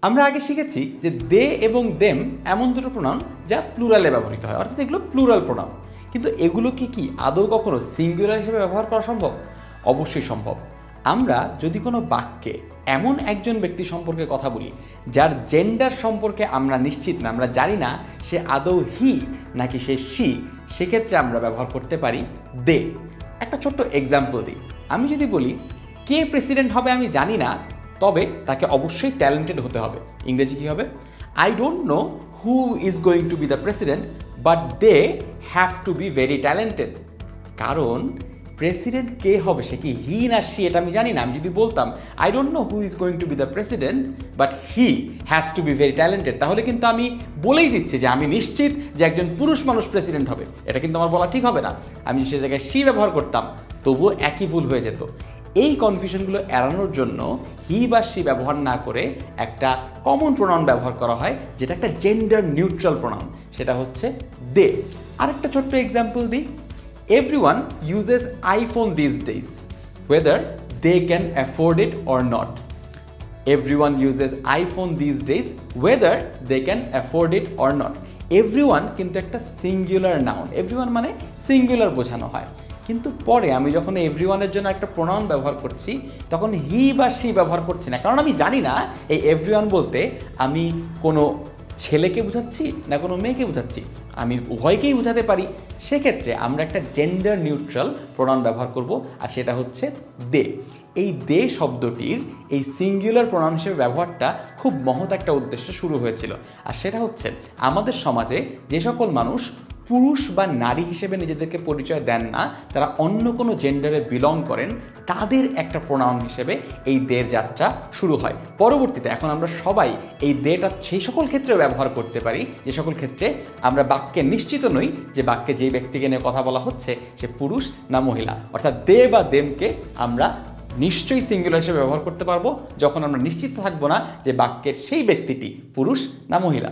আমরা আগে শিখেছি যে দে এবং দেম এমন দুটো প্রোনাউন যা প্লুরালে ব্যবহৃত হয়, অর্থাৎ এগুলো প্লুরাল প্রোনাউন। কিন্তু এগুলোকে কি আদৌ কখনো সিঙ্গুলার হিসেবে ব্যবহার করা সম্ভব? অবশ্যই সম্ভব। আমরা যদি কোনো বাক্যে এমন একজন ব্যক্তি সম্পর্কে কথা বলি যার জেন্ডার সম্পর্কে আমরা নিশ্চিত না, আমরা জানি না সে আদৌ হি নাকি সে শি, সেক্ষেত্রে আমরা ব্যবহার করতে পারি দে। একটা ছোট্ট এক্সাম্পল দিই। আমি যদি বলি কে প্রেসিডেন্ট হবে আমি জানি না, তবে তাকে অবশ্যই ট্যালেন্টেড হতে হবে। ইংরেজি কী হবে? I don't know who is going to be the president, but they have to be very talented. কারণ প্রেসিডেন্ট কে হবে, সে কি হি না শি, এটা আমি জানি না। আমি যদি বলতাম I don't know who is going to be the president, but he has to be very talented, তাহলে কিন্তু আমি বলেই দিচ্ছি যে আমি নিশ্চিত যে একজন পুরুষ মানুষ প্রেসিডেন্ট হবে। এটা কিন্তু আমার বলা ঠিক হবে না। আমি সে জায়গায় শি ব্যবহার করতাম, তবুও একই ভুল হয়ে যেত। এই কনফিউশনগুলো এড়ানোর জন্য হি বা শি ব্যবহার না করে একটা কমন প্রোনাউন ব্যবহার করা হয়, যেটা একটা জেন্ডার নিউট্রাল প্রোনাউন, সেটা হচ্ছে দে। আরেকটা ছোট্ট এক্সাম্পল দিই। Everyone uses iPhone these days, whether they can afford it or not. Everyone uses iPhone these days, whether they can afford it or not. Everyone কিন্তু একটা সিঙ্গুলার নাউন, এভরিওয়ান মানে singular বোঝানো হয়। কিন্তু পরে আমি যখন এভরিওয়ানের জন্য একটা প্রোনাউন ব্যবহার করছি, তখন হি বা শি ব্যবহার করছি না, কারণ আমি জানি না এই এভরিওয়ান বলতে আমি কোনো ছেলেকে বোঝাচ্ছি না কোনো মেয়েকে বোঝাচ্ছি, আমি উভয়কেই বোঝাতে পারি। সেক্ষেত্রে আমরা একটা জেন্ডার নিউট্রাল প্রোনাউন ব্যবহার করব, আর সেটা হচ্ছে দে। এই দে শব্দটির এই সিঙ্গুলার প্রোনাউন হিসেবে ব্যবহারটা খুব মহৎ একটা উদ্দেশ্য শুরু হয়েছিল, আর সেটা হচ্ছে আমাদের সমাজে যে সকল মানুষ পুরুষ বা নারী হিসেবে নিজেদেরকে পরিচয় দেন না, তারা অন্য কোনো জেন্ডারে বিলং করেন, তাদের একটা প্রোনাউন হিসেবে এই দের যাত্রা শুরু হয়। পরবর্তীতে এখন আমরা সবাই এই দেটা সেই সকল ক্ষেত্রে ব্যবহার করতে পারি যে সকল ক্ষেত্রে আমরা বাক্যে নিশ্চিত নই যে বাক্যে যেই ব্যক্তিকে নিয়ে কথা বলা হচ্ছে সে পুরুষ না মহিলা। অর্থাৎ দে বা দেমকে আমরা নিশ্চয়ই সিঙ্গুলার হিসেবে ব্যবহার করতে পারবো যখন আমরা নিশ্চিত থাকবো না যে বাক্যের সেই ব্যক্তিটি পুরুষ না মহিলা।